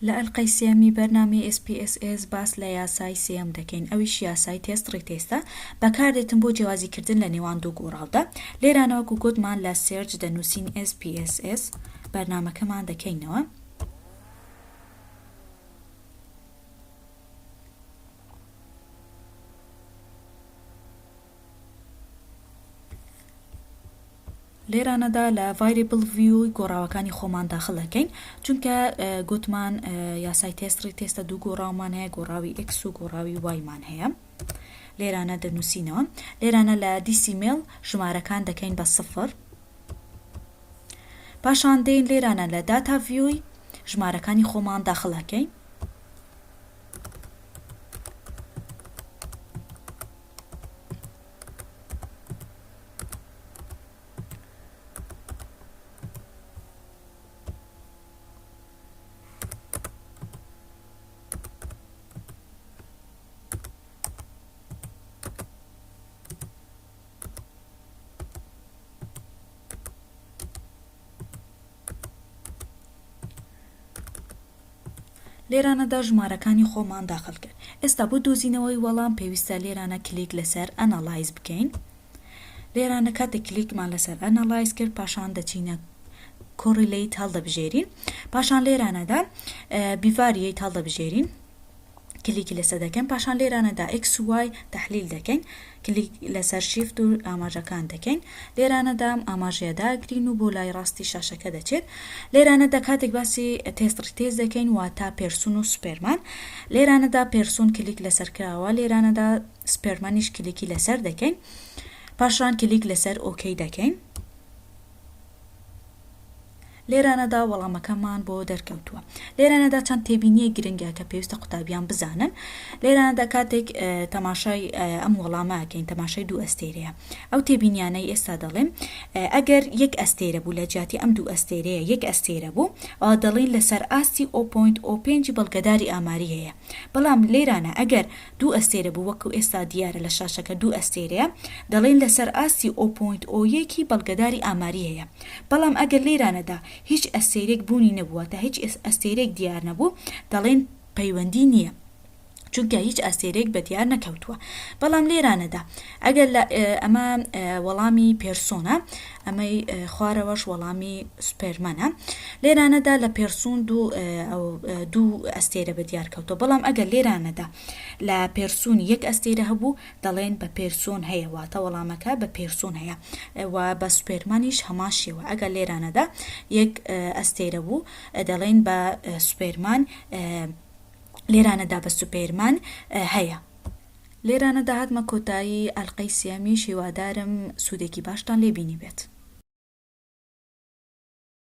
لە ئەلقەی سێمی بەرنامەی SPSS باس لە یاسای سێم دەکەین، ئەویش یاسای تێستڕی تێستە بەکاردێتن بۆ جیاوازیکردن لە نێوان دوو گۆڕاودا. لێرانەوەکو گوتمان لە سێرج دەنووسین SPSS بەرنامەکەمان دەکەینەوە. لێرانەدا لە variable view گۆڕاوەکانی خۆمان داخل دەکەین، چونکە گوتمان یاسای تێستڕی تێستە دوو گۆڕاومان هەیە، گۆڕاوی X و گۆڕاوی Y مان هەیە. لێرانە دەنووسینەوە. لێرانە لە دیسیمێل ژمارەکان دەکەین بە 0. پاشان دێین لێرانە لە داتا ڤیوی ژمارەکانی خۆمان داخل دەکەین. لێرانەدا ژمارەکانی خۆمان داخل کرد. ئێستا بۆ دۆزینەوەی وەڵام پێویستە لێرانە کلیک لەسەر ئەناڵایز بکەین. لێرانە کاتێک کلیکمان لەسەر ئەناڵایز کرد، پاشان دەچینە کۆریلیت هەڵدەبژێرین. پاشان لێرانەدا بیڤاریەیت هەڵدەبژێرین، کلیکی لەسەر دەکەین. پاشان لێرانەدا X و Y تەحلیل دەکەین، کلیک لەسەر شیفت و ئاماژەکان دەکەین. لێرانەدا ئاماژەیە داگرین و بۆ لای ڕاستی شاشەکە دەچێت. لێرانەدا کاتێک باسی تێستڕی تێز دەکەین واتە پێرسون و سوپێرمان. لێرانەدا پێرسون کلیک لەسەر کراوە، لێرانەدا سوپێرمانیش کلیکی لەسەر دەکەین. پاشان کلیک لەسەر ئۆکەی دەکەین. لێرانەدا وەڵامەکەمان بۆ دەرکەوتووە. لێرانەدا چەند تێبینیە گرنگە کە پێویستە قوتابیان بزانن. لێرانەدا کاتێک تەماشای ئەم وەڵامەکەین، تەماشای دوو ئەستێرەیە. ئەو تێبینیانەی ئێستا دەڵێن ئەگەر یەک ئەستێرە بوو لە جیاتی ئەم دوو ئەستێرەیە یەک ئەستێرە بوو، ئەوە دەڵێن لەسەر ئاستی 0.05 بەڵگەداری ئاماری هەیە. بەڵام لێرانە ئەگەر دوو ئەستێرە بوو، وەکو ئێستا دیارە لە شاشەکە دوو ئەستێرەیە، دەڵێن لەسەر ئاستی 0.01 بەڵگەداری ئاماری هەیە. بەڵام ئەگەر لێرانەدا هیچ ئەستێرێک بوونی نەبووە تا هیچ ئەستێرێک دیار نەبوو، دەڵێن پەیوەندی نییە، چونکە هیچ ئەستێرێک بە دیار نەکەوتووە. بەڵام لێرانەدا ئەگەر ئەمە وەڵامی پێرسۆنە، ئەمەی خوارەوەش وەڵامی سوپێرمانە، لێرانەدا لە پێرسۆن دوو ئەستێرە بە دیار کەوتووە. بەڵام ئەگەر لێرانەدا لە پێرسۆن یەک ئەستێرە هەبوو، دەڵێن بە پێرسۆن هەیە، واتە وەڵامەکە بە پێرسۆن هەیە و بە سوپێرمانیش هەمان شێوە. ئەگەر لێرانەدا یەک ئەستێرە بوو، دەڵێن بە سوپێرمان، لێرانەدا بە سوپێرمان هەیە. لێرانەدا هاتمە کۆتایی ئەلقەی سێمی. هیوادارم سوودێکی باشتان لێبینی بێت.